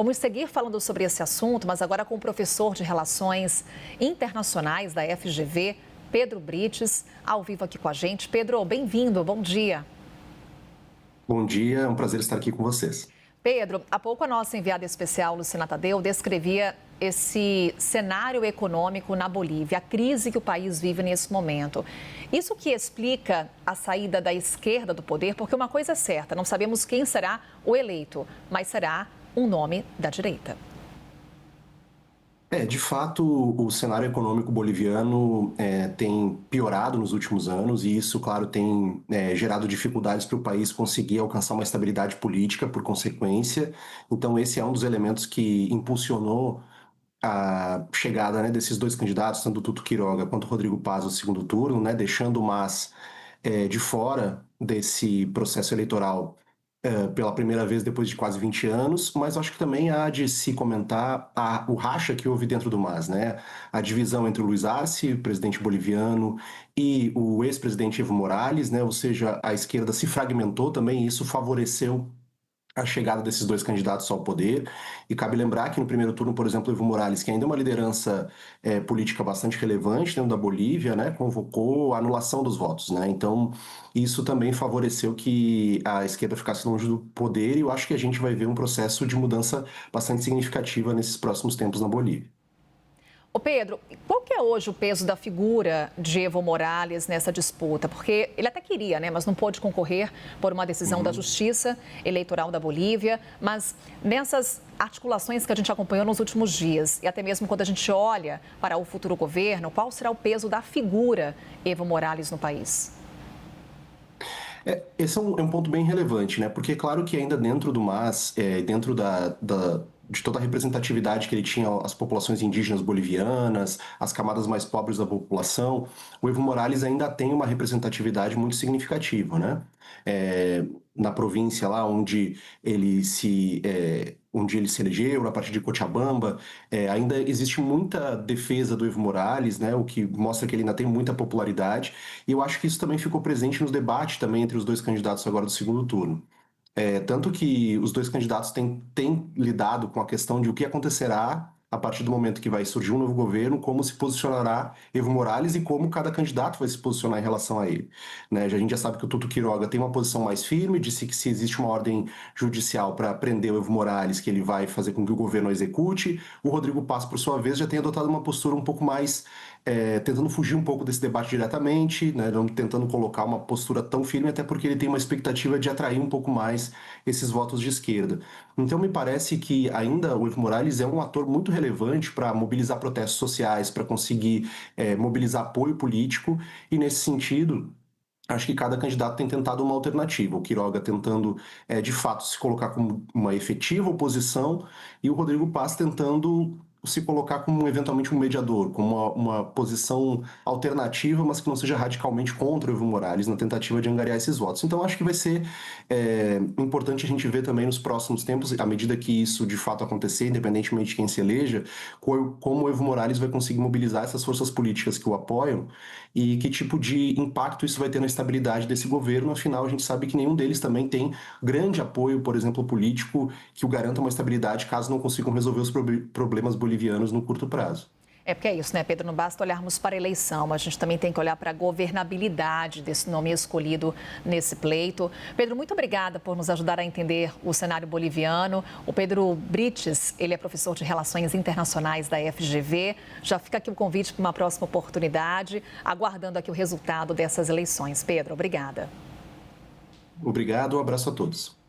Vamos seguir falando sobre esse assunto, mas agora com o professor de Relações Internacionais da FGV, Pedro Brites, ao vivo aqui com a gente. Pedro, bem-vindo, bom dia. Bom dia, é um prazer estar aqui com vocês. Pedro, há pouco a nossa enviada especial, Luciana Tadeu, descrevia esse cenário econômico na Bolívia, a crise que o país vive nesse momento. Isso que explica a saída da esquerda do poder, porque uma coisa é certa, não sabemos quem será o eleito, mas será um nome da direita. De fato, o cenário econômico boliviano tem piorado nos últimos anos e isso, claro, tem gerado dificuldades para o país conseguir alcançar uma estabilidade política por consequência. Então, esse é um dos elementos que impulsionou a chegada, né, desses dois candidatos, tanto o Tuto Quiroga quanto o Rodrigo Paz, no segundo turno, né, deixando o MAS de fora desse processo eleitoral pela primeira vez depois de quase 20 anos, mas acho que também há de se comentar o racha que houve dentro do MAS, né? A divisão entre o Luiz Arce, presidente boliviano, e o ex-presidente Evo Morales, né? Ou seja, a esquerda se fragmentou também e isso favoreceu a chegada desses dois candidatos ao poder. E cabe lembrar que no primeiro turno, por exemplo, Evo Morales, que ainda é uma liderança política bastante relevante dentro da Bolívia, né, convocou a anulação dos votos, né? Então, isso também favoreceu que a esquerda ficasse longe do poder e eu acho que a gente vai ver um processo de mudança bastante significativa nesses próximos tempos na Bolívia. Ô Pedro, qual que é hoje o peso da figura de Evo Morales nessa disputa? Porque ele até queria, né, mas não pôde concorrer por uma decisão da Justiça Eleitoral da Bolívia. Mas nessas articulações que a gente acompanhou nos últimos dias, e até mesmo quando a gente olha para o futuro governo, qual será o peso da figura Evo Morales no país? Esse é um ponto bem relevante, né? Porque é claro que ainda dentro do MAS, dentro de toda a representatividade que ele tinha as populações indígenas bolivianas, as camadas mais pobres da população, o Evo Morales ainda tem uma representatividade muito significativa, né? Na província lá onde ele se elegeu, na parte de Cochabamba, ainda existe muita defesa do Evo Morales, né? O que mostra que ele ainda tem muita popularidade. E eu acho que isso também ficou presente nos debates também entre os dois candidatos agora do segundo turno. Tanto que os dois candidatos têm lidado com a questão de o que acontecerá a partir do momento que vai surgir um novo governo, como se posicionará Evo Morales e como cada candidato vai se posicionar em relação a ele. Né? A gente já sabe que o Tuto Quiroga tem uma posição mais firme, disse que se existe uma ordem judicial para prender o Evo Morales, que ele vai fazer com que o governo a execute. O Rodrigo Paz, por sua vez, já tem adotado uma postura um pouco mais tentando fugir um pouco desse debate diretamente, né, não tentando colocar uma postura tão firme, até porque ele tem uma expectativa de atrair um pouco mais esses votos de esquerda. Então me parece que ainda o Evo Morales é um ator muito relevante para mobilizar protestos sociais, para conseguir mobilizar apoio político, e nesse sentido acho que cada candidato tem tentado uma alternativa. O Quiroga tentando, de fato, se colocar como uma efetiva oposição e o Rodrigo Paz tentando se colocar como eventualmente um mediador, como uma posição alternativa, mas que não seja radicalmente contra o Evo Morales na tentativa de angariar esses votos. Então acho que vai ser importante a gente ver também nos próximos tempos, à medida que isso de fato acontecer, independentemente de quem se eleja, como o Evo Morales vai conseguir mobilizar essas forças políticas que o apoiam e que tipo de impacto isso vai ter na estabilidade desse governo. Afinal, a gente sabe que nenhum deles também tem grande apoio, por exemplo, político, que o garanta uma estabilidade caso não consigam resolver os problemas bolivianos no curto prazo. É porque é isso, né, Pedro? Não basta olharmos para a eleição, mas a gente também tem que olhar para a governabilidade desse nome escolhido nesse pleito. Pedro, muito obrigada por nos ajudar a entender o cenário boliviano. O Pedro Brites, ele é professor de Relações Internacionais da FGV. Já fica aqui o convite para uma próxima oportunidade, aguardando aqui o resultado dessas eleições. Pedro, obrigada. Obrigado, um abraço a todos.